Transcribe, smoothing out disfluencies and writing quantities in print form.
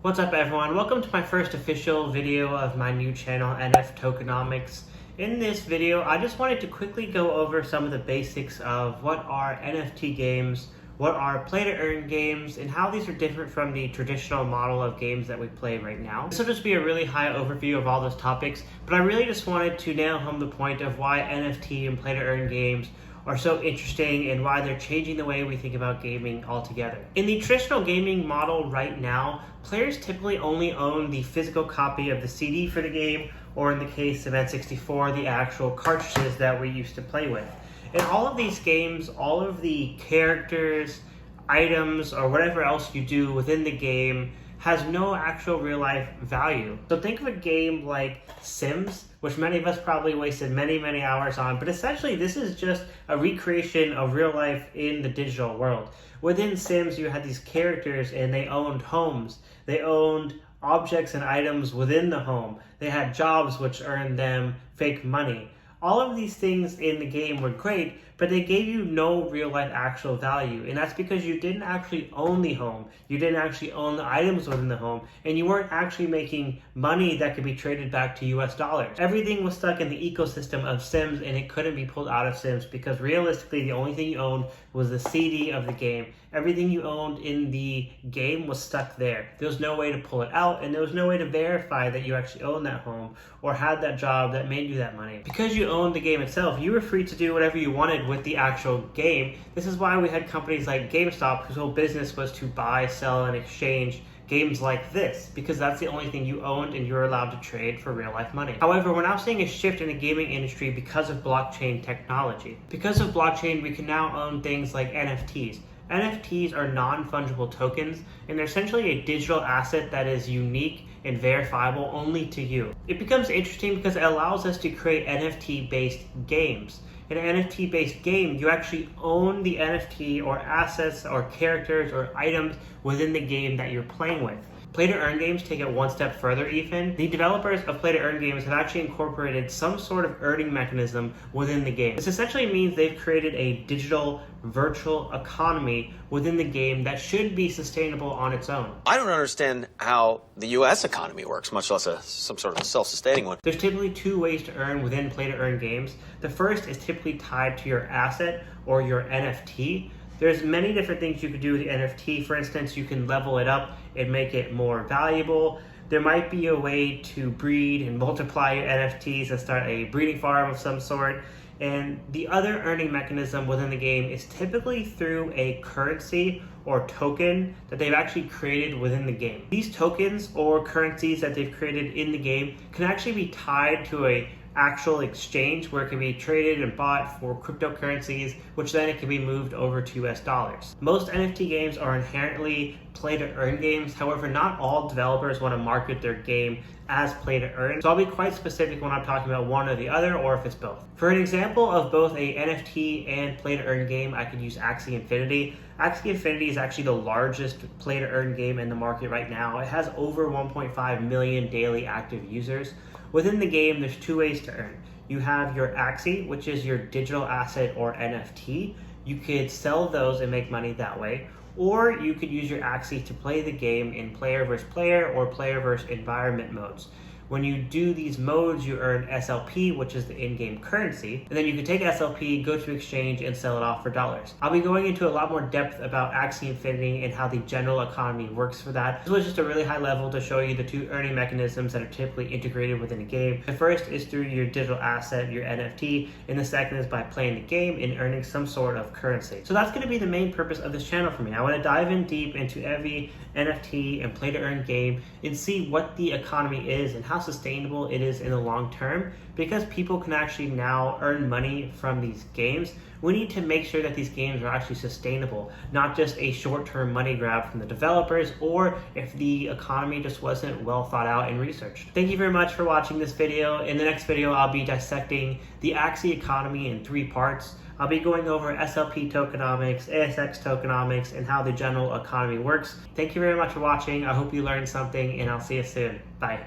What's up everyone? Welcome to my first official video of my new channel, NFTokenomics. In this video, I just wanted to quickly go over some of the basics of what are NFT games, what are play-to-earn games, and how these are different from the traditional model of games that we play right now. This will just be a really high overview of all those topics, but I really just wanted to nail home the point of why NFT and play-to-earn games are so interesting and why they're changing the way we think about gaming altogether. In the traditional gaming model right now, players typically only own the physical copy of the CD for the game, or in the case of N64, the actual cartridges that we used to play with. In all of these games, all of the characters, items, or whatever else you do within the game has no actual real life value. So think of a game like Sims, which many of us probably wasted many hours on, but essentially this is just a recreation of real life in the digital world. Within Sims, you had these characters and they owned homes. They owned objects and items within the home. They had jobs which earned them fake money. All of these things in the game were great, but they gave you no real life actual value. And that's because you didn't actually own the home. You didn't actually own the items within the home. And you weren't actually making money that could be traded back to US dollars. Everything was stuck in the ecosystem of Sims and it couldn't be pulled out of Sims because realistically the only thing you owned was the CD of the game. Everything you owned in the game was stuck there. There was no way to pull it out, and there was no way to verify that you actually owned that home or had that job that made you that money. Because you owned the game itself, you were free to do whatever you wanted with the actual game. This is why we had companies like GameStop, whose whole business was to buy, sell, and exchange games like this, because that's the only thing you owned and you're allowed to trade for real life money. However, we're now seeing a shift in the gaming industry because of blockchain technology. Because of blockchain, we can now own things like NFTs. NFTs are non-fungible tokens, and they're essentially a digital asset that is unique and verifiable only to you. It becomes interesting because it allows us to create NFT-based games. In an NFT-based game, you actually own the NFT or assets or characters or items within the game that you're playing with. Play-to-earn games take it one step further even. The developers of play-to-earn games have actually incorporated some sort of earning mechanism within the game. This essentially means they've created a digital virtual economy within the game that should be sustainable on its own. I don't understand how the U.S. economy works, much less some sort of self-sustaining one. There's typically two ways to earn within play-to-earn games. The first is typically tied to your asset or your NFT. There's many different things you could do with the NFT. For instance, you can level it up and make it more valuable. There might be a way to breed and multiply your NFTs and start a breeding farm of some sort. And the other earning mechanism within the game is typically through a currency or token that they've actually created within the game. These tokens or currencies that they've created in the game can actually be tied to a actual exchange where it can be traded and bought for cryptocurrencies, which then it can be moved over to US dollars. Most NFT games are inherently play-to-earn games. However, not all developers want to market their game as play-to-earn. So I'll be quite specific when I'm talking about one or the other, or if it's both. For an example of both a NFT and play-to-earn game, I could use Axie Infinity. Axie Infinity is actually the largest play-to-earn game in the market right now. It has over 1.5 million daily active users. Within the game, there's two ways to earn. You have your Axie, which is your digital asset or NFT. You could sell those and make money that way. Or you could use your Axie to play the game in player versus player or player versus environment modes. When you do these modes, you earn SLP, which is the in-game currency, and then you can take SLP, go to exchange, and sell it off for dollars. I'll be going into a lot more depth about Axie Infinity and how the general economy works for that. This was just a really high level to show you the two earning mechanisms that are typically integrated within a game. The first is through your digital asset, your NFT, and the second is by playing the game and earning some sort of currency. So that's going to be the main purpose of this channel for me. I want to dive in deep into every NFT and play-to-earn game and see what the economy is and how sustainable it is in the long term. Because people can actually now earn money from these games, we need to make sure that these games are actually sustainable, not just a short-term money grab from the developers, or if the economy just wasn't well thought out and researched. Thank you very much for watching this video. In the next video, I'll be dissecting the Axie economy in 3 parts. I'll be going over SLP tokenomics, ASX tokenomics, and how the general economy works. Thank you very much for watching. I hope you learned something, and I'll see you soon. Bye.